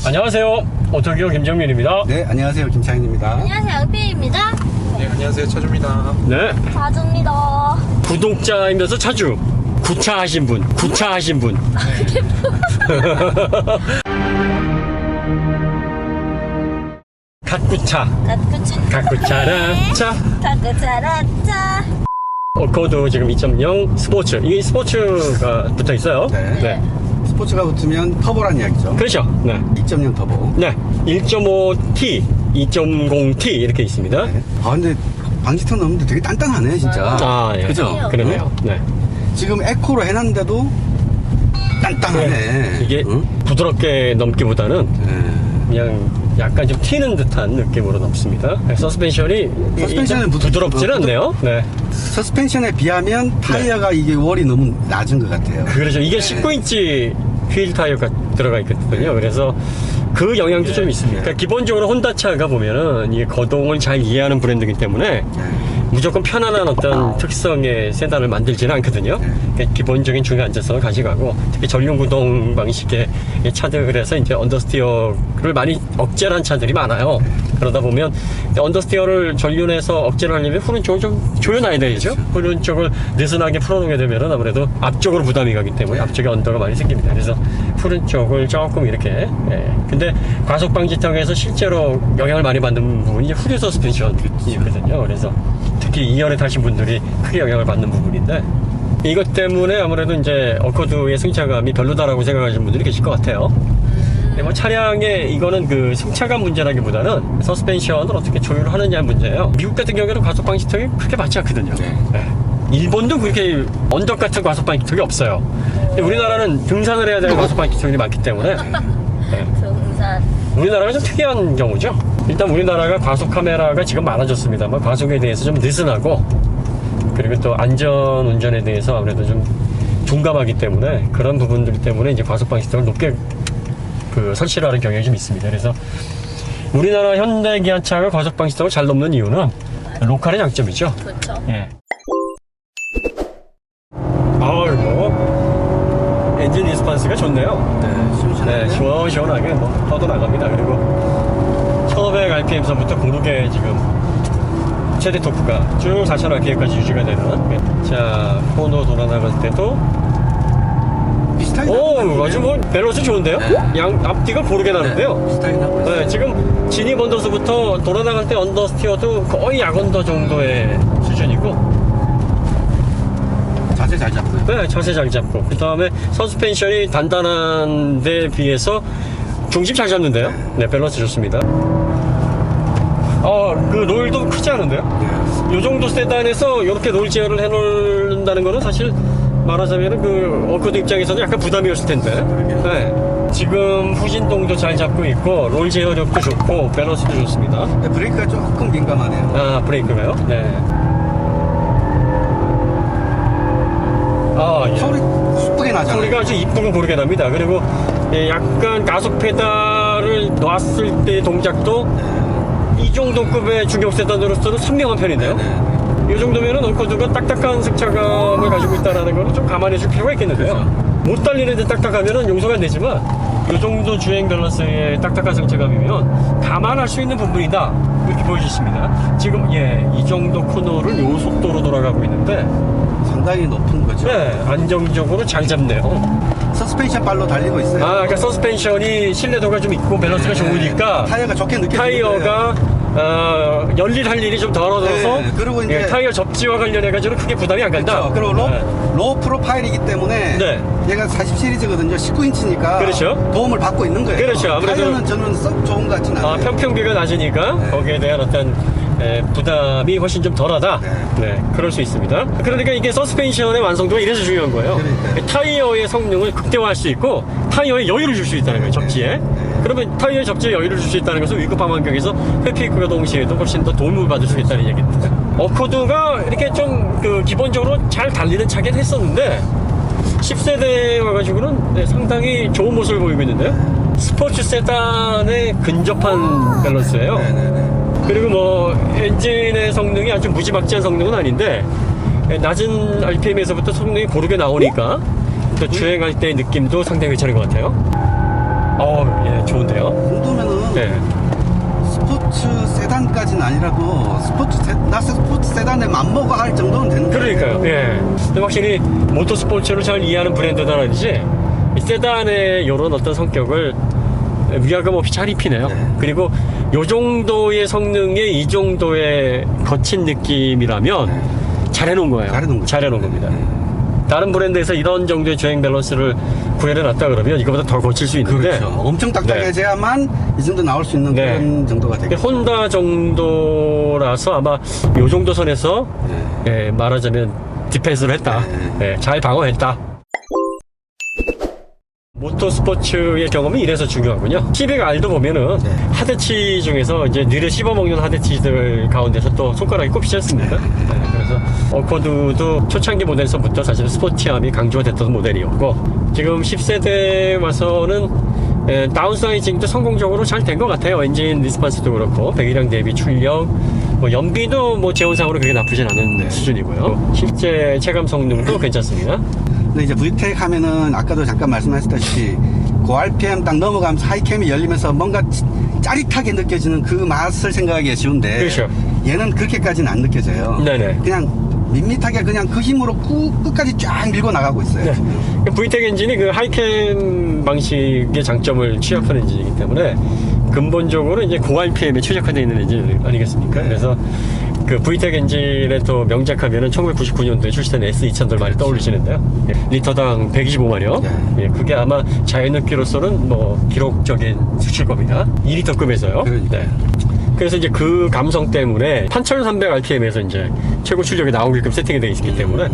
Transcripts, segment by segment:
안녕하세요. 오토기어 김정민입니다. 네, 안녕하세요. 김창현입니다. 안녕하세요, 양피입니다. 네, 안녕하세요. 차주입니다. 네. 자주입니다. 구독자이면서 차주. 구차하신 분. 갓구차. 갓구차라차. 가꾸차라짜. 어코드 지금 2.0 스포츠. 이게 스포츠가 붙어 있어요. 네. 스포츠가 붙으면 터보란 이야기죠. 그렇죠. 네. 2.0 터보. 네. 1.5T, 2.0T 이렇게 있습니다. 네. 아, 근데 방지턱 넣는데 되게 단단하네, 진짜. 아, 예. 그죠? 그러네요. 네. 지금 에코로 해놨는데도 단단하네. 이게 응? 부드럽게 넘기보다는 네. 그냥 약간 좀 튀는 듯한 느낌으로 넘습니다. 서스펜션이 서스펜션은 부드럽지는 않네요. 네. 서스펜션에 비하면 타이어가 이게 월이 너무 낮은 것 같아요. 그렇죠. 이게 19인치 휠 타이어가 들어가 있거든요. 그래서 그 영향도 좀 있습니다. 그러니까 기본적으로 혼다차가 보면은 이 거동을 잘 이해하는 브랜드이기 때문에 무조건 편안한 어떤 특성의 세단을 만들지는 않거든요. 그러니까 기본적인 중간 안정성을 가져가고 특히 전륜 구동 방식의 차들에서 이제 언더스티어를 많이 억제를 한 차들이 많아요. 그러다 보면 언더스티어를 전륜에서 억제를 하려면 후륜 쪽을 좀 조여놔야 되죠. 후륜 쪽을 느슨하게 풀어놓게 되면은 아무래도 앞쪽으로 부담이 가기 때문에 앞쪽에 언더가 많이 생깁니다. 그래서 후륜 쪽을 조금 이렇게 근데 과속 방지턱에서 실제로 영향을 많이 받는 부분이 이제 후륜 서스펜션이거든요. 그래서 특히 2열에 타신 분들이 크게 영향을 받는 부분인데 이것 때문에 아무래도 이제 어코드의 승차감이 별로다라고 생각하시는 분들이 계실 것 같아요. 근데 뭐 차량의 이거는 그 승차감 문제라기보다는 서스펜션을 어떻게 조율을 하느냐의 문제예요. 미국 같은 경우에는 과속 방지턱이 그렇게 많지 않거든요. 네. 일본도 그렇게 언덕 같은 과속 방지턱이 없어요. 근데 우리나라는 등산을 해야 되는 과속 방지턱이 많기 때문에 등산. 우리나라가 좀 특이한 경우죠. 일단 우리나라가 과속 카메라가 지금 많아졌습니다만 과속에 대해서 좀 느슨하고 그리고 또 안전 운전에 대해서 아무래도 좀 둔감하기 때문에 그런 부분들 때문에 이제 과속 방지턱을 높게 설치를 하는 경향이 좀 있습니다. 그래서 우리나라 현대 기아차가 과속 방지턱을 잘 넘는 이유는 로컬의 장점이죠. 그렇죠. 예. 엔진 리스판스가 좋네요. 네, 시원시원하게 뻗어 나갑니다. 그리고 1500rpm서부터 공속의 지금 최대 토크가 쭉 4000rpm까지 유지가 되는. 자, 코너 돌아 나갈 때도 비슷하게 아주 뭐 밸런스 좋은데요? 양 앞뒤가 고르게 나는데요. 비슷하게 나고 있어요. 네, 지금 진입 언더스부터 돌아 나갈 때 언더스티어도 거의 약언더 정도의 수준이고. 자세 잘 잡고요. 네, 자세 잘 잡고 그 다음에 서스펜션이 단단한 데 비해서 중심 잘 잡는데요. 네, 밸런스 좋습니다. 그 롤도 크지 않은데요? 이 정도 세단에서 이렇게 롤 제어를 해놓는다는 거는 사실 말하자면 그 어코드 입장에서는 약간 부담이었을 텐데. 네. 지금 후진동도 잘 잡고 있고 롤 제어력도 좋고 밸런스도 좋습니다. 네, 브레이크가 조금 민감하네요. 아, 브레이크가요? 네. 예. 소리 이쁘게 나잖아요. 소리가 아주 이쁘고 고르게 납니다. 그리고 약간 가속 페달을 놨을 때 동작도 이 정도급의 중형 세단으로서는 선명한 편인데요. 이 정도면은 어코드가 딱딱한 승차감을 가지고 있다는 걸 좀 감안해 줄 필요가 있겠는데요. 못 달리는데 딱딱하면은 용서가 안 되지만 이 정도 주행 밸런스의 딱딱한 승차감이면 감안할 수 있는 부분이다 이렇게 보여주십니다. 지금 이 정도 코너를 요 속도로 돌아가고 있는데 상당히 높은 거죠. 네, 안정적으로 잘 잡네요. 서스펜션 발로 달리고 있어요. 그러니까 서스펜션이 신뢰도가 좀 있고 밸런스가 좋으니까 타이어가 좋게 느껴지는 타이어가 열일할 일이 좀 덜어져서 그리고 이제 타이어 접지와 관련해가지고 크게 부담이 안 간다. 그렇죠. 그리고 로우 프로파일이기 때문에 얘가 40 시리즈거든요. 19인치니까 그렇죠. 도움을 받고 있는 거예요. 그렇죠. 아무래도 타이어는 저는 썩 좋은 것 같지는 않아요. 평평비가 낮으니까 거기에 대한 어떤 부담이 훨씬 좀 덜하다. 네, 그럴 수 있습니다. 그러니까 이게 서스펜션의 완성도가 이래서 중요한 거예요. 타이어의 성능을 극대화할 수 있고 타이어에 여유를 줄 수 있다는 거예요. 접지에. 그러면 타이어의 접지에 여유를 줄 수 있다는 것은 위급한 환경에서 회피크가 동시에도 훨씬 더 도움을 받을 수 있다는 얘기입니다. 어코드가 이렇게 좀 기본적으로 잘 달리는 차긴 했었는데 10세대에 와가지고는 상당히 좋은 모습을 보이고 있는데요. 스포츠 세단에 근접한 밸런스예요. 그리고 뭐 엔진의 성능이 아주 무지막지한 성능은 아닌데 낮은 RPM에서부터 성능이 고르게 나오니까 또 주행할 때의 느낌도 상당히 괜찮은 것 같아요. 예, 좋은데요. 그 정도면은 네. 스포츠 세단까지는 아니라도 스포츠 세단에 맘먹어 할 정도는 되는 거예요. 그러니까요. 예. 근데 확실히 모터스포츠를 잘 이해하는 브랜드다라든지 이 세단의 이런 어떤 성격을 위화감 없이 잘 입히네요. 네. 그리고 요 정도의 성능에 이 정도의 거친 느낌이라면 잘해놓은 거예요. 잘해놓은 거죠. 겁니다. 다른 브랜드에서 이런 정도의 주행 밸런스를 구현해놨다 그러면 이거보다 더 거칠 수 있는데 그렇죠. 엄청 딱딱해져야만 이 정도 나올 수 있는 네. 그런 정도가 근데 되겠죠. 혼다 정도라서 아마 요 정도 선에서 예, 말하자면 디펜스를 했다. 예, 잘 방어했다. 모터스포츠의 경험이 이래서 중요하군요. 12R도 보면은 하드치 중에서 이제 뇌를 씹어먹는 하드치들 가운데서 또 손가락이 꼽히지 않습니까? 그래서 어코드도 초창기 모델서부터 사실 스포티함이 강조가 됐던 모델이었고 지금 10세대 와서는 다운사이징도 성공적으로 잘 된 것 같아요. 엔진 리스판스도 그렇고 배기량 대비 출력, 뭐 연비도 뭐 제원상으로 그렇게 나쁘진 않은 수준이고요. 실제 체감 성능도 괜찮습니다. 근데 이제 VTEC 하면은 아까도 잠깐 말씀하셨다시피 고RPM 딱 넘어가면서 하이캠이 열리면서 뭔가 짜릿하게 느껴지는 그 맛을 생각하기가 쉬운데 그렇죠. 얘는 그렇게까지는 안 느껴져요. 네네. 그냥 밋밋하게 그냥 그 힘으로 끝까지 쫙 밀고 나가고 있어요. 네. VTEC 엔진이 그 하이캠 방식의 장점을 취합한 엔진이기 때문에 근본적으로 이제 고RPM에 최적화되어 있는 엔진 아니겠습니까? 그래서 그 VTEC 엔진의 또 명작하면은 1999년도에 출시된 S2000들 많이 떠올리시는데요. 리터당 125마력. 예, 그게 아마 자연흡기로서는 뭐 기록적인 수치일 겁니다. 2리터급에서요. 네. 그래서 이제 그 감성 때문에 8300rpm에서 이제 최고 출력이 나오게끔 세팅이 되어 있기 때문에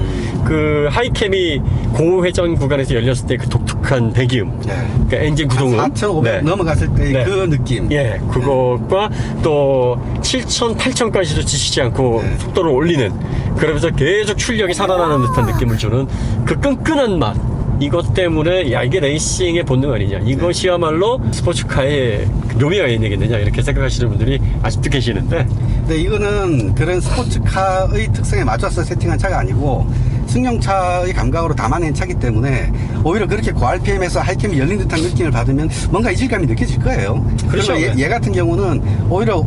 그 하이캠이 고회전 구간에서 열렸을 때 그 독특한 배기음, 그러니까 엔진 구동음, 4500 넘어갔을 때 그 느낌. 예, 그것과 또 7000, 8000까지도 지치지 않고 속도를 올리는, 그러면서 계속 출력이 살아나는 듯한 느낌을 주는 그 끈끈한 맛. 이것 때문에 야 이게 레이싱의 본능 아니냐, 이것이야말로 스포츠카의 묘미가 있겠느냐 이렇게 생각하시는 분들이 아직도 계시는데, 근데 이거는 그런 스포츠카의 특성에 맞춰서 세팅한 차가 아니고 승용차의 감각으로 담아낸 차기 때문에 오히려 그렇게 고RPM에서 하이캠이 열린 듯한 느낌을 받으면 뭔가 이질감이 느껴질 거예요. 그렇죠. 그래서 얘 같은 경우는 오히려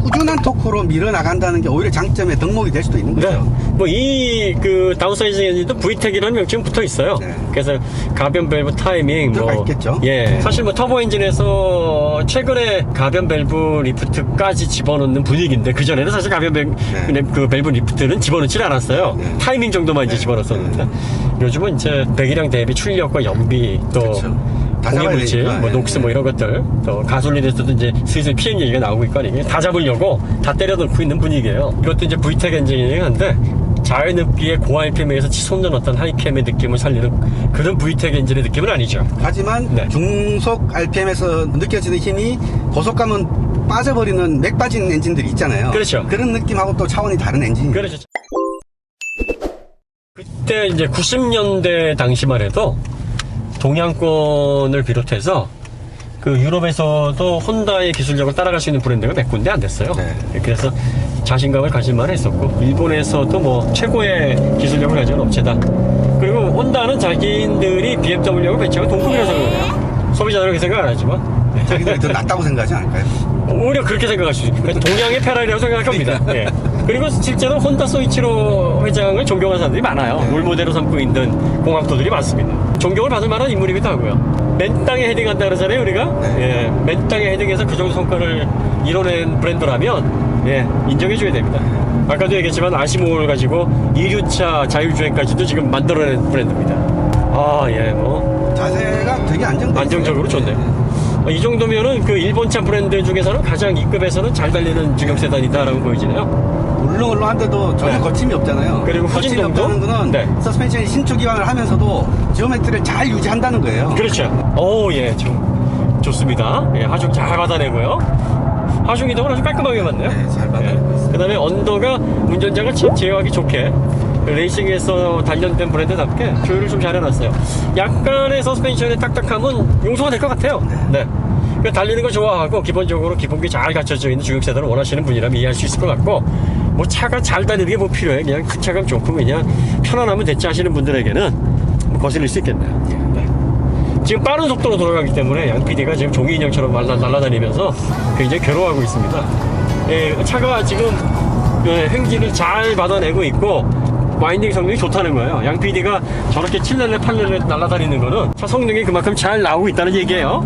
꾸준한 토크로 밀어나간다는 게 오히려 장점의 덕목이 될 수도 있는 거죠. 네. 뭐 이 그 다운사이징 엔진도 VTEC이라는 명칭 붙어 있어요. 네. 그래서 가변 밸브 타이밍 들어가 뭐 있겠죠. 예. 사실 뭐 터보 엔진에서 최근에 가변 밸브 리프트까지 집어넣는 분위기인데 그 전에는 사실 가변 그 밸브 리프트는 집어넣질 않았어요. 타이밍 정도만 이제 집어넣었었는데 요즘은 이제 배기량 대비 출력과 연비 또 다 공해물질, 잡아야 뭐 되니까. 녹스 뭐 이런 것들, 또 가솔린에서도 이제 슬슬 PM 얘기가 나오고 있고 아니에요. 다 잡으려고 다 때려 넣고 있는 분위기예요. 이것도 이제 VTEC 엔진이긴 한데 자연흡기의 고RPM에서 치솟는 어떤 하이캠의 느낌을 살리는 그런 VTEC 엔진의 느낌은 아니죠. 하지만 중속 RPM에서 느껴지는 힘이 고속감은 빠져버리는 맥 빠진 엔진들이 있잖아요. 그렇죠. 그런 느낌하고 또 차원이 다른 엔진이에요. 그렇죠. 그때 이제 90년대 당시만 해도 동양권을 비롯해서 그 유럽에서도 혼다의 기술력을 따라갈 수 있는 브랜드가 몇 군데 안 됐어요. 그래서 자신감을 가질만 했었고, 일본에서도 뭐 최고의 기술력을 가진 업체다. 그리고 혼다는 자기들이 BMW하고 벤츠가 동급이라서 그래요. 소비자들은 그렇게 생각 안 하지만 자기들이 더 낫다고 생각하지 않을까요? 오히려 그렇게 생각할 수 있어요. 동양의 페라리라고 생각합니다. 예. 그리고 실제로 혼다 소이치로 회장을 존경하는 사람들이 많아요. 롤모델로 삼고 있는 공학도들이 많습니다. 존경을 받을 만한 인물이기도 하고요. 맨 땅에 헤딩한다 그러잖아요, 우리가. 예. 맨 땅에 헤딩해서 그 정도 성과를 이뤄낸 브랜드라면 예, 인정해줘야 됩니다. 아까도 얘기했지만 아시모를 가지고 2류차 자율주행까지도 지금 만들어낸 브랜드입니다. 아, 예, 뭐 자세가 되게 안정적으로 좋네요. 이 정도면은 그 일본차 브랜드 중에서는 가장 E급에서는 잘 달리는 중형 세단이다라고 보여지네요. 울렁울렁한데도 전혀 거침이 없잖아요. 그리고 거침이 후진동도? 없다는 거는 서스펜션이 신축 기반을 하면서도 지오메트리를 잘 유지한다는 거예요. 그렇죠. 오, 예, 좀 좋습니다. 예, 하중 잘 받아내고요. 하중 이동을 아주 깔끔하게 받네요. 잘 받아내고 있어요. 그 다음에 언더가 운전자가 제어하기 좋게 레이싱에서 단련된 브랜드답게 조율을 좀 잘 해놨어요. 약간의 서스펜션의 딱딱함은 용서가 될 것 같아요. 네. 그러니까 달리는 거 좋아하고 기본적으로 기본기 잘 갖춰져 있는 중형 세단을 원하시는 분이라면 이해할 수 있을 것 같고, 뭐 차가 잘 달리는 게 뭐 필요해, 그냥 큰 차가 좋고 그냥 편안하면 됐지 하시는 분들에게는 뭐 거슬릴 수 있겠네요. 네. 지금 빠른 속도로 돌아가기 때문에 양 PD가 지금 종이 인형처럼 날아다니면서 굉장히 괴로워하고 있습니다. 예, 차가 지금 행진을 잘 받아내고 있고 와인딩 성능이 좋다는 거예요. 양 PD가 저렇게 7렐레 8렐레 날아다니는 거는 차 성능이 그만큼 잘 나오고 있다는 얘기예요.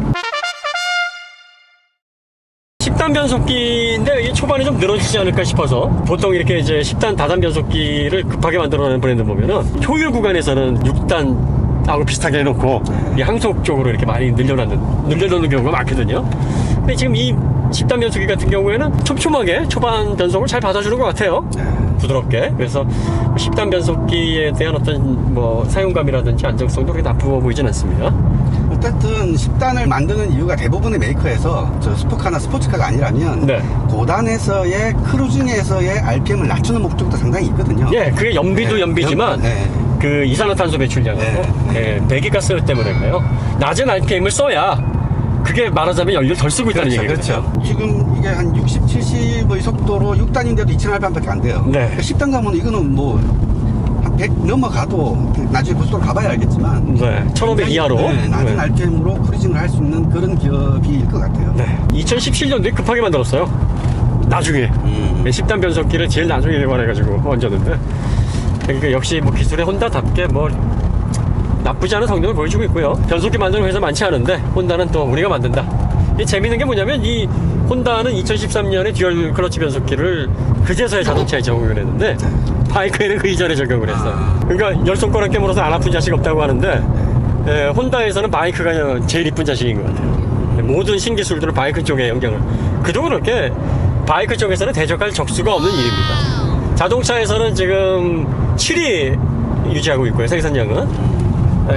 10단 변속기인데 이게 초반에 좀 늘어지지 않을까 싶어서 보통 이렇게 이제 10단 다단 변속기를 급하게 만들어내는 브랜드 보면은 효율 구간에서는 6단하고 비슷하게 해놓고 이 항속 쪽으로 이렇게 많이 늘려놓는 경우가 많거든요. 근데 지금 이 10단 변속기 같은 경우에는 촘촘하게 초반 변속을 잘 받아주는 것 같아요. 부드럽게. 그래서 10단 변속기에 대한 어떤 뭐 사용감이라든지 안정성도 그렇게 나쁘어 보이진 않습니다. 어쨌든 10단을 만드는 이유가 대부분의 메이커에서 저 슈퍼카나 스포츠카가 아니라면 네. 고단에서의 크루징에서의 RPM을 낮추는 목적도 상당히 있거든요. 예, 그게 연비도 네, 연비지만 네. 그 이산화탄소 배출량하고 배기가스 때문에 그래요. 낮은 RPM을 써야 그게 말하자면 연료를 덜 쓰고 있다는 얘기거든요. 그렇죠. 지금 이게 한 60, 70의 속도로 6단인데도 2000rpm밖에 안 돼요. 네. 그러니까 10단 가면 이거는 뭐 한 100 넘어가도 나중에 고속도로 가봐야 알겠지만 네, 1500 이하로. 낮은 네. RPM으로 크루징을 할 수 있는 그런 기업일 것 같아요. 네. 2017년도에 급하게 만들었어요. 나중에 10단 변속기를 제일 나중에 개발해가지고 얹었는데 그러니까 역시 뭐 기술의 혼다답게 뭐 나쁘지 않은 성능을 보여주고 있고요. 변속기 만드는 회사 많지 않은데 혼다는 또 우리가 만든다. 이 재밌는 게 뭐냐면 이 혼다는 2013년에 듀얼 클러치 변속기를 그제서야 자동차에 적용을 했는데 바이크에는 그 이전에 적용을 했어요. 그러니까 열 손가락 깨물어서 안 아픈 자식 없다고 하는데 혼다에서는 바이크가 제일 이쁜 자식인 것 같아요. 모든 신기술들은 바이크 쪽에 영향을. 그동안 그렇게 바이크 쪽에서는 대적할 적수가 없는 일입니다. 자동차에서는 지금 7위 유지하고 있고요. 생산량은.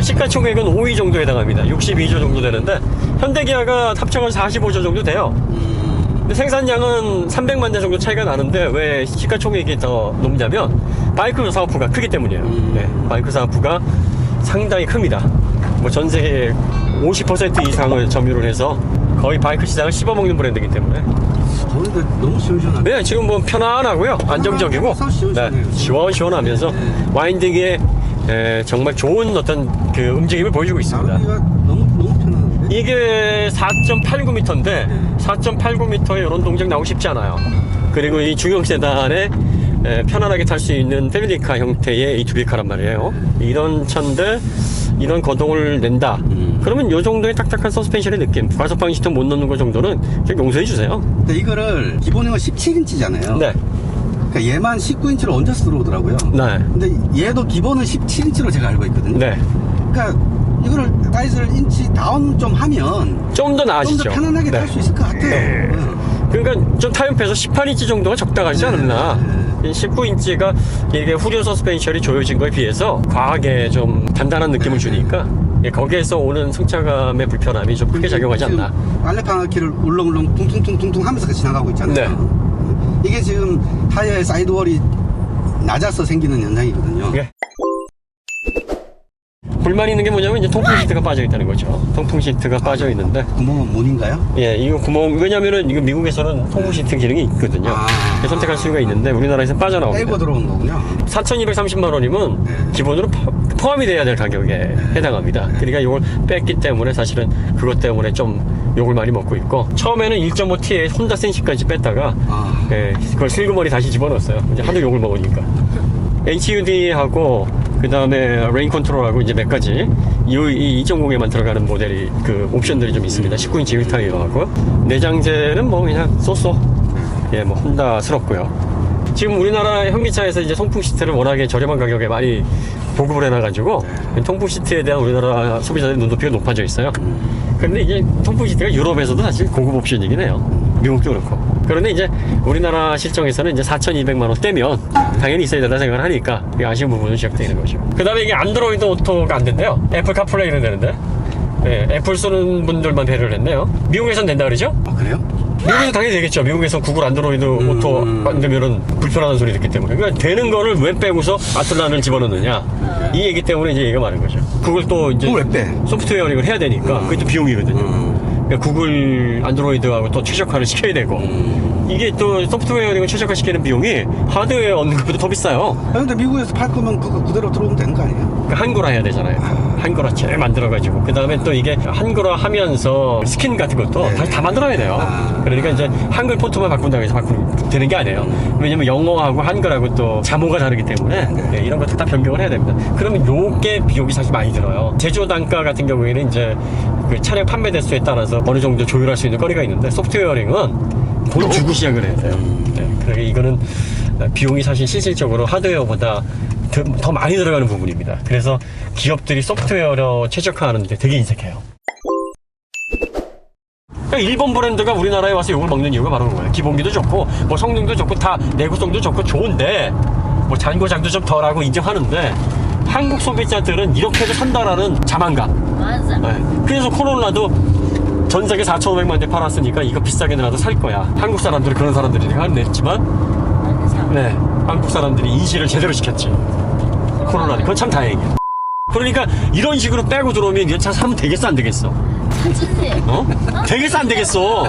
시가총액은 5위 정도에 해당합니다. 62조 정도 되는데 현대기아가 합쳐서 45조 정도 돼요. 근데 생산량은 300만 대 정도 차이가 나는데 왜 시가총액이 더 높냐면 바이크 사업부가 크기 때문이에요. 네, 바이크 사업부가 상당히 큽니다. 뭐 전 세계 50% 이상을 점유를 해서 거의 바이크 시장을 씹어먹는 브랜드이기 때문에. 근데 너무 시원시원하네. 네, 지금 뭐 편안하고요. 안정적이고. 네, 시원시원하면서 와인딩에 정말 좋은 어떤 그 움직임을 보여주고 있습니다. 나르기가 너무 편한데. 이게 4.89m인데 4.89m에 이런 동작 나오기 쉽지 않아요. 그리고 이 중형 세단에 편안하게 탈 수 있는 패밀리카 형태의 A2B카란 말이에요. 이런 차인데 이런 거동을 낸다. 그러면 이 정도의 딱딱한 서스펜션의 느낌, 과속방 시스템 못 넣는 거 정도는 그냥 용서해 주세요. 근데 이거를 기본형은 17인치잖아요. 네. 그러니까 얘만 19인치로 얹어서 들어오더라고요. 네. 근데 얘도 기본은 17인치로 제가 알고 있거든요. 네. 그러니까 이거를 사이즈를 인치 다운 좀 하면 좀 더 좀 나아지죠. 더 편안하게 네. 탈 수 있을 것 같아요. 네. 그러니까 좀 타협해서 18인치 정도가 적당하지 않나. 19인치가 이게 후륜 서스펜션이 조여진 거에 비해서 과하게 좀 단단한 느낌을 주니까 거기에서 오는 승차감의 불편함이 좀 크게 작용하지 않나. 알레파키를 울렁울렁 퉁퉁퉁퉁퉁 하면서 지나가고 있잖아요. 네. 이게 지금 타이어의 사이드월이 낮아서 생기는 현상이거든요. 예. 불만 있는 게 뭐냐면 이제 통풍 시트가 빠져 있다는 거죠. 통풍 시트가 빠져 있는데 구멍은 문인가요? 예, 이거 구멍, 왜냐면은 이거 미국에서는 통풍 시트 기능이 있거든요. 선택할 수가 있는데 우리나라에서는 빠져나옵니다. 빼고 들어오는 거군요. 4,230만 원이면 기본으로 포함이 돼야 될 가격에 해당합니다. 그러니까 이걸 뺐기 때문에 사실은 그것 때문에 좀 욕을 많이 먹고 있고, 처음에는 1.5T에 혼다 센시까지 뺐다가 예, 그걸 슬그머니 다시 집어넣었어요. 이제 하도 욕을 먹으니까. HUD하고 그 다음에 레인 컨트롤하고 이제 몇 가지 이 2.0에만 들어가는 모델이 그 옵션들이 좀 있습니다. 19인치 휠 타이어하고 내장재는 뭐 그냥 쏘쏘 예, 뭐 혼다스럽고요. 지금 우리나라 현기차에서 이제 통풍 시트를 워낙에 저렴한 가격에 많이 보급을 해놔가지고 통풍 시트에 대한 우리나라 소비자들의 눈높이가 높아져 있어요. 그런데 이제 통풍 시트가 유럽에서도 사실 고급 옵션이긴 해요. 미국도 그렇고. 그런데 이제 우리나라 실정에서는 이제 4,200만 원 떼면 당연히 있어야 된다 생각을 하니까 아쉬운 부분은 지적되는 거죠. 그 다음에 이게 안드로이드 오토가 안 된대요. 애플 카플레이는 되는데 네, 애플 쓰는 분들만 배려를 했네요. 미국에선 된다 그러죠? 그래요? 미국에서 당연히 되겠죠. 미국에서 구글 안드로이드 오토 안 되면은 불편하다는 소리 듣기 때문에. 그러니까 되는 거를 왜 빼고서 아틀란을 집어넣느냐. 이 얘기 때문에 이제 얘기가 많은 거죠. 그걸 또 이제 그걸 왜 빼? 소프트웨어링을 해야 되니까 그게 또 비용이거든요. 그러니까 구글 안드로이드하고 또 최적화를 시켜야 되고 이게 또 소프트웨어링을 최적화 시키는 비용이 하드웨어 얻는 것보다 더 비싸요. 근데 미국에서 팔 거면 그거 그대로 들어오면 되는 거 아니에요? 그러니까 한국화 해야 되잖아요. 한글화 제일 만들어가지고 그 다음에 또 이게 한글화 하면서 스킨 같은 것도 네. 다시 다 만들어야 돼요. 그러니까 이제 한글 폰트만 바꾼다고 해서 되는 게 아니에요. 왜냐면 영어하고 한글하고 또 자모가 다르기 때문에 네, 이런 것도 다 변경을 해야 됩니다. 그러면 요게 비용이 사실 많이 들어요. 제조 단가 같은 경우에는 이제 그 차량 판매 대수에 따라서 어느 정도 조율할 수 있는 거리가 있는데 소프트웨어링은 돈 주고 시작을 해야 돼요. 네, 그러니까 이거는 비용이 사실 실질적으로 하드웨어보다 더 많이 들어가는 부분입니다. 그래서 기업들이 소프트웨어로 최적화하는 게 되게 인색해요. 그러니까 일본 브랜드가 우리나라에 와서 욕을 먹는 이유가 바로 그거예요. 기본기도 좋고 뭐 성능도 좋고 다 내구성도 좋고 좋은데 뭐 잔고장도 좀 덜하고 인정하는데 한국 소비자들은 이렇게도 산다라는 자만감. 맞아. 네. 그래서 코로나도 전 세계 4,500만 대 팔았으니까 이거 비싸게 나도 살 거야. 한국 사람들은 그런 사람들이니까 냈지만 네, 한국 사람들이 인지를 제대로 시켰지. 코로나니 그건 참 다행이야. 그러니까 이런 식으로 빼고 들어오면 이 차 사면 되겠어 안 되겠어? 사진님. 어? 되겠어 안 되겠어?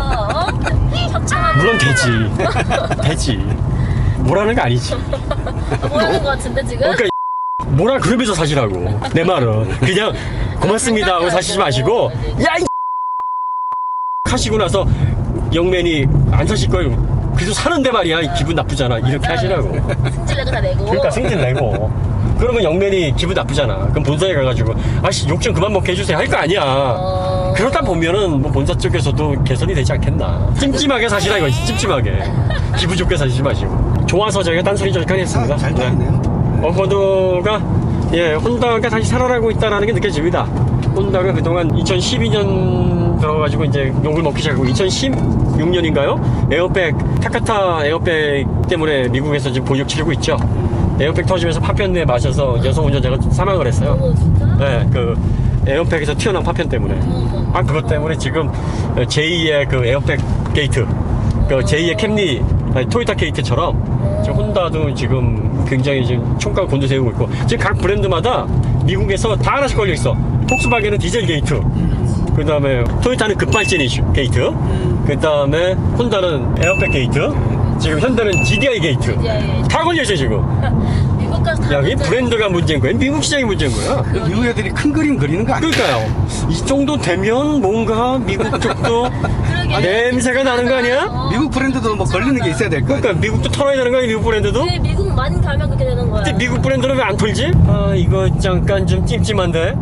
협찬하는 물론 되지. 되지. 뭐라는 거 아니지. 뭐라는 거 같은데 지금? 그러니까 뭐라 그러면서 사시라고. 내 말은 그냥 고맙습니다 하고 사시지 마시고 야 이 하시고 나서 영맨이 안 사실 거예요. 그래도 사는데 말이야 기분 나쁘잖아 이렇게 하시라고. 승질내도 다 내고. 그러니까 승질 내고 그러면 영맨이 기분 나쁘잖아. 그럼 본사에 가가지고 아씨 욕 좀 그만 먹게 해주세요 할 거 아니야. 그러다 보면은 뭐 본사 쪽에서도 개선이 되지 않겠나. 찜찜하게 사시라 이거지. 찜찜하게 기분 좋게 사시지 마시고. 좋아서 저희가 딴소리 저기까지 했습니다. 잘 타이네요. 어거도가 예 혼다가 다시 살아나고 있다는 게 느껴집니다. 혼다가 그동안 2012년 들어가지고 이제 욕을 먹기 시작하고 2016년인가요? 에어백 타카타 에어백 때문에 미국에서 지금 보육 치르고 있죠. 에어백 터지면서 파편에 맞아서 여성 운전자가 사망을 했어요. 진짜? 네, 그 에어백에서 튀어나온 파편 때문에. 아 그것 때문에 지금 제2의 그 에어백 게이트, 그 제2의 캠리, 아니, 토요타 게이트처럼 지금 혼다도 지금 굉장히 지금 총각 곤두세우고 있고 지금 각 브랜드마다 미국에서 다 하나씩 걸려 있어. 폭스바겐은 디젤 게이트, 그 다음에 토요타는 급발진 이슈 게이트, 그 다음에 혼다는 에어백 게이트, 지금 현대는 GDI 게이트 다 걸려 있어 지금. 미국 가서 다 여기 문제- 브랜드가 문제인 거야. 미국 시장이 문제인 거야. 그 미국 애들이 큰 그림 그리는 거 아니에요? 그러니까요. 이 정도 되면 뭔가 미국 쪽도 그러게. 냄새가 나는 거 아니야? 미국 브랜드도 뭐 걸리는 게 있어야 될 거 아니에요? 그러니까 미국도 털어야 되는 거야, 미국 브랜드도? 네, 미국 많이 가면 그렇게 되는 거야. 근데 미국 브랜드는 왜 안 털지? 아, 이거 잠깐 좀 찜찜한데?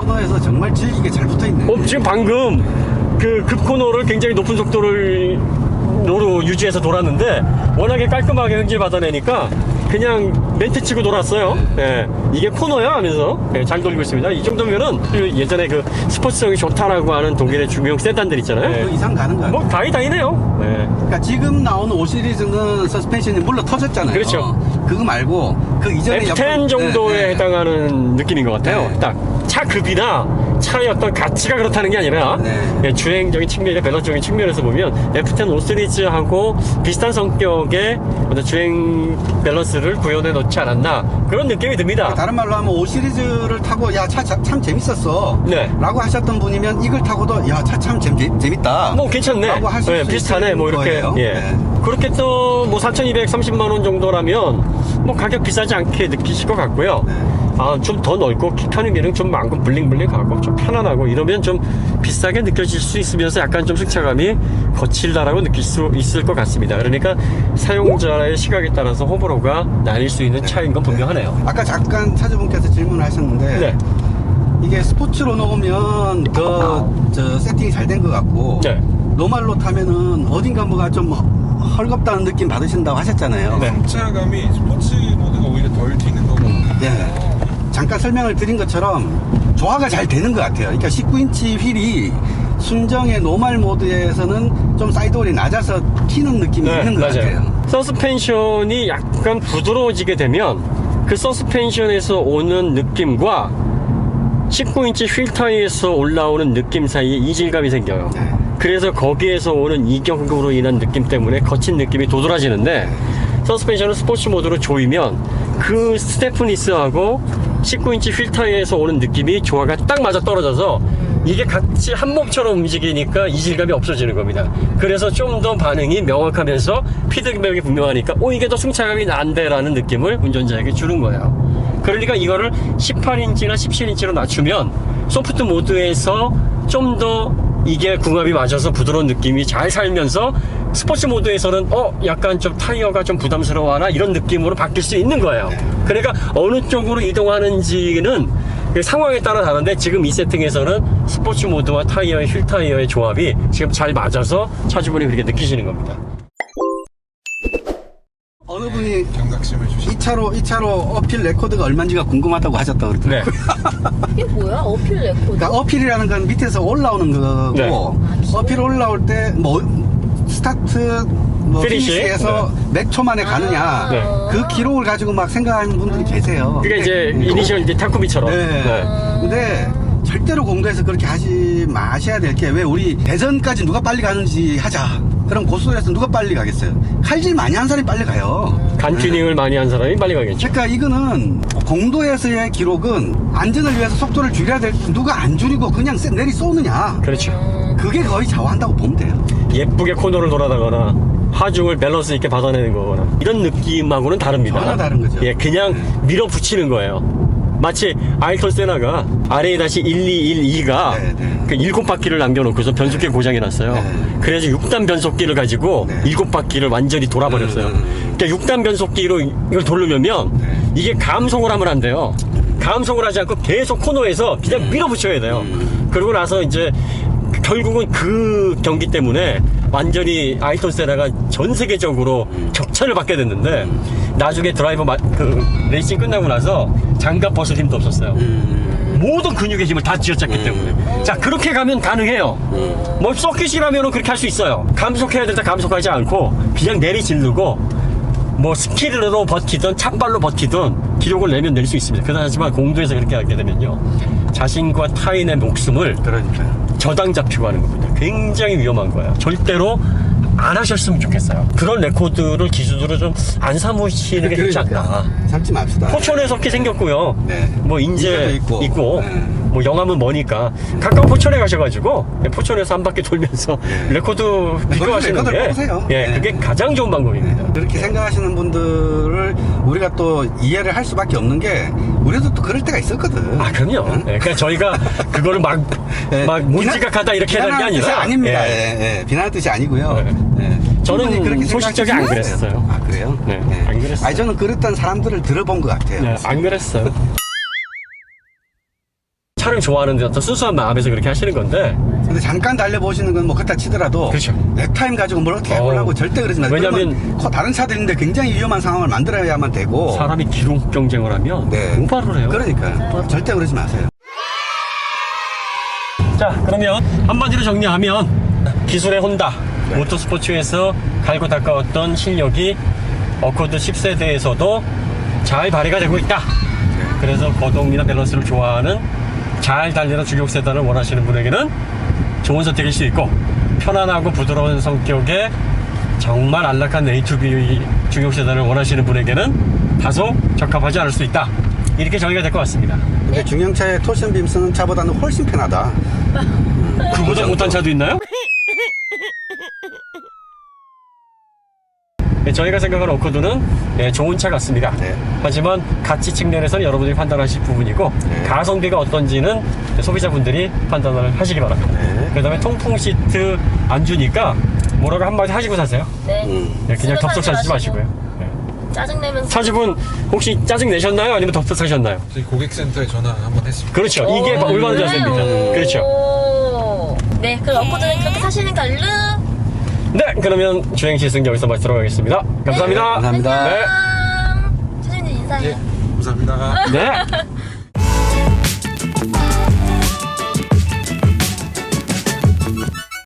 코너에서 정말 질기게 잘 붙어있네. 지금 방금 그 급코너를 굉장히 높은 속도로 유지해서 돌았는데 워낙에 깔끔하게 흥질 받아내니까 그냥 멘트 치고 돌았어요. 예, 이게 코너야 하면서 예, 잘 돌리고 있습니다. 이 정도면은 그 예전에 그 스포츠성이 좋다라고 하는 독일의 중형 세단들 있잖아요. 그 이상 가는 거 아니에요? 뭐 다행이네요. 예. 그러니까 지금 나오는 5 시리즈는 서스펜션이 물러 터졌잖아요. 그렇죠. 그거 말고 그 이전에 F10 정도에 해당하는 느낌인 것 같아요. 네. 딱 차 급이나 차의 어떤 가치가 그렇다는 게 아니라 네. 예, 주행적인 측면이나 밸런스적인 측면에서 보면 F10 5 시리즈하고 비슷한 성격의 어떤 주행 밸런스를 구현해 놓지 않았나 그런 느낌이 듭니다. 다른 말로 하면 5 시리즈를 타고 야 차 참 재밌었어 네. 라고 하셨던 분이면 이걸 타고도 야 차 참 재밌다 뭐 괜찮네. 라고 하실 예, 수 비슷하네. 있는 뭐 이렇게 거예요. 예. 네. 그렇게 또 뭐 4,230만 원 정도라면 뭐 가격 비싸지 않게 느끼실 것 같고요. 네. 아, 좀 더 넓고 키 편의 기능 좀 많고 블링블링하고 좀 편안하고 이러면 좀 비싸게 느껴질 수 있으면서 약간 좀 승차감이 거칠다라고 느낄 수 있을 것 같습니다. 그러니까 사용자의 시각에 따라서 호불호가 나뉠 수 있는 차인 건 분명하네요. 아까 잠깐 차주분께서 질문을 하셨는데 네. 이게 스포츠로 놓으면 더 세팅이 잘 된 것 같고 네. 노말로 타면은 어딘가 뭐가 좀 헐겁다는 느낌 받으신다고 하셨잖아요. 네. 승차감이 스포츠 모드가 오히려 덜 튀는 거고. 네. 잠깐 설명을 드린 것처럼 조화가 잘 되는 것 같아요. 그러니까 19인치 휠이 순정의 노말 모드에서는 좀 사이드홀이 낮아서 튀는 느낌이 있는 것 같아요. 서스펜션이 약간 부드러워지게 되면 그 서스펜션에서 오는 느낌과 19인치 휠 타이에서 올라오는 느낌 사이에 이질감이 생겨요. 네. 그래서 거기에서 오는 이격으로 인한 느낌 때문에 거친 느낌이 도드라지는데 서스펜션을 스포츠 모드로 조이면 그 스테프니스하고 19인치 휠 타이에서 오는 느낌이 조화가 딱 맞아 떨어져서 이게 같이 한 몸처럼 움직이니까 이질감이 없어지는 겁니다. 그래서 좀 더 반응이 명확하면서 피드백이 분명하니까 이게 더 승차감이 난데라는 느낌을 운전자에게 주는 거예요. 그러니까 이거를 18인치나 17인치로 낮추면 소프트 모드에서 좀 더 이게 궁합이 맞아서 부드러운 느낌이 잘 살면서 스포츠 모드에서는 약간 좀 타이어가 좀 부담스러워하나 이런 느낌으로 바뀔 수 있는 거예요. 그러니까 어느 쪽으로 이동하는지는 그 상황에 따라 다른데 지금 이 세팅에서는 스포츠 모드와 타이어의 휠 타이어의 조합이 지금 잘 맞아서 차주분이 그렇게 느끼시는 겁니다. 어느 분이 경각심을 주시. 이 차로 어필 레코드가 얼마인지가 궁금하다고 하셨다고 네. 그러더라고요. 이게 뭐야? 어필 레코드? 그러니까 어필이라는 건 밑에서 올라오는 거고 네. 어필 올라올 때 뭐 스타트 뭐 피니시? 피니시에서 몇 초 만에 가느냐 네. 그 기록을 가지고 막 생각하는 분들이 계세요. 그게 이제 이니셜 이제 타쿠미처럼. 네. 근데 절대로 공도에서 그렇게 하지 마셔야 될 게 왜 우리 대전까지 누가 빨리 가는지 하자. 그럼 고속도로에서 누가 빨리 가겠어요? 칼질 많이 한 사람이 빨리 가요. 간 튜닝을 많이 한 사람이 빨리 가겠죠. 그러니까 이거는 공도에서의 기록은 안전을 위해서 속도를 줄여야 될 누가 안 줄이고 그냥 내리 쏘느냐. 그렇죠. 그게 거의 좌우한다고 보면 돼요. 예쁘게 코너를 돌아다거나 하중을 밸런스 있게 받아내는 거거나 이런 느낌하고는 다릅니다. 전혀 다른 거죠. 예, 그냥 밀어붙이는 거예요. 마치 아이톤 세나가 RA-1212가 네, 네. 그 7바퀴를 남겨놓고서 변속기 고장이 났어요. 네. 그래서 6단 변속기를 가지고 네. 7바퀴를 완전히 돌아버렸어요. 그러니까 6단 변속기로 이걸 돌리려면 네. 이게 감속을 하면 안 돼요. 감속을 하지 않고 계속 코너에서 그냥 밀어붙여야 돼요. 그러고 나서 이제 결국은 그 경기 때문에 완전히 아이톤 세나가 전 세계적으로 격찬을 받게 됐는데 나중에 드라이버 그 레이싱 끝나고 나서 장갑 벗을 힘도 없었어요. 모든 근육의 힘을 다 쥐어짰기 때문에. 자, 그렇게 가면 가능해요. 뭐 서킷이라면 그렇게 할 수 있어요. 감속해야 될 때 감속하지 않고 그냥 내리질르고 뭐 스킬로 버티든 찬발로 버티든 기록을 내면 낼 수 있습니다. 그렇지만 공도에서 그렇게 하게 되면요 자신과 타인의 목숨을 그러니까요. 저당 잡히고 하는 겁니다. 굉장히 위험한 거예요. 절대로 안 하셨으면 좋겠어요. 그런 레코드를 기준으로 좀 안 삼으시는 게 좋지 않나. 삼지 맙시다. 포천에서 그렇게 생겼고요. 네. 뭐 인제 인제도 있고, 네. 뭐 영암은 머니까 가까운 포천에 가셔가지고 포천에서 한 바퀴 돌면서 레코드 비교하시는 레코드를 게 뽑으세요. 예, 네. 그게 가장 좋은 방법입니다. 그렇게 생각하시는 분들을 우리가 또 이해를 할 수밖에 없는 게 우리도 또 그럴 때가 있었거든. 아, 그럼요. 응? 예, 그러니까 저희가 그거를 막 예, 무지각하다 이렇게 하는 게 비난하는 뜻이 아니라 아닙니다. 예. 예, 예, 비난하는 뜻이 아니고요. 네. 예. 저는 충분히 그렇게 소식적이 안 생각하시면 그랬어요. 아, 그래요? 네, 안 그랬어요. 아니, 저는 그랬던 사람들을 들어본 것 같아요. 네, 안 그랬어요. 차를 좋아하는데 어떤 순수한 마음에서 그렇게 하시는 건데 근데 잠깐 달려보시는 건 뭐 그렇다 치더라도 그렇죠. 넥타임 가지고 뭘 어떻게 해보려고 절대 그러지 마세요. 왜냐면 그러면 다른 차들인데 굉장히 위험한 상황을 만들어야만 되고 사람이 기록 경쟁을 하면 네. 오바를 해요. 그러니까 절대 그러지 마세요. 자, 그러면 한마디로 정리하면 기술의 혼다 모터스포츠에서 갈고 닦아왔던 실력이 어코드 10세대에서도 잘 발휘가 되고 있다. 그래서 거동이나 밸런스를 좋아하는 잘 달리는 주력 세단을 원하시는 분에게는 좋은 선택일 수 있고 편안하고 부드러운 성격의 정말 안락한 A2B 중형 세단을 원하시는 분에게는 다소 적합하지 않을 수 있다. 이렇게 정의가 될 것 같습니다. 근데 중형차에 토션 빔 쓰는 차보다는 훨씬 편하다. 그보다 못한 차도 있나요? 네, 저희가 생각하는 어코드는 좋은 차 같습니다. 네. 하지만 가치 측면에서는 여러분들이 판단하실 부분이고 네. 가성비가 어떤지는 소비자분들이 판단을 하시기 바랍니다. 네. 그 다음에 통풍 시트 안 주니까 뭐라고 한마디 하시고 사세요. 네. 네, 그냥 쓰고 덥석 살지 사시지 마시고. 마시고요. 네. 짜증내면서. 차주분 혹시 짜증 내셨나요? 아니면 덥석 사셨나요? 저희 고객센터에 전화 한번 했습니다. 그렇죠. 이게 오, 얼마나 자세입니다. 그래요? 그렇죠. 오. 네, 그럼 어코드는 그렇게 사시는 걸로. 네, 그러면 주행 시승 여기서 마치도록 하겠습니다. 감사합니다. 네, 감사합니다. 네. 안녕. 사장님 인사해요. 예, 감사합니다. 네.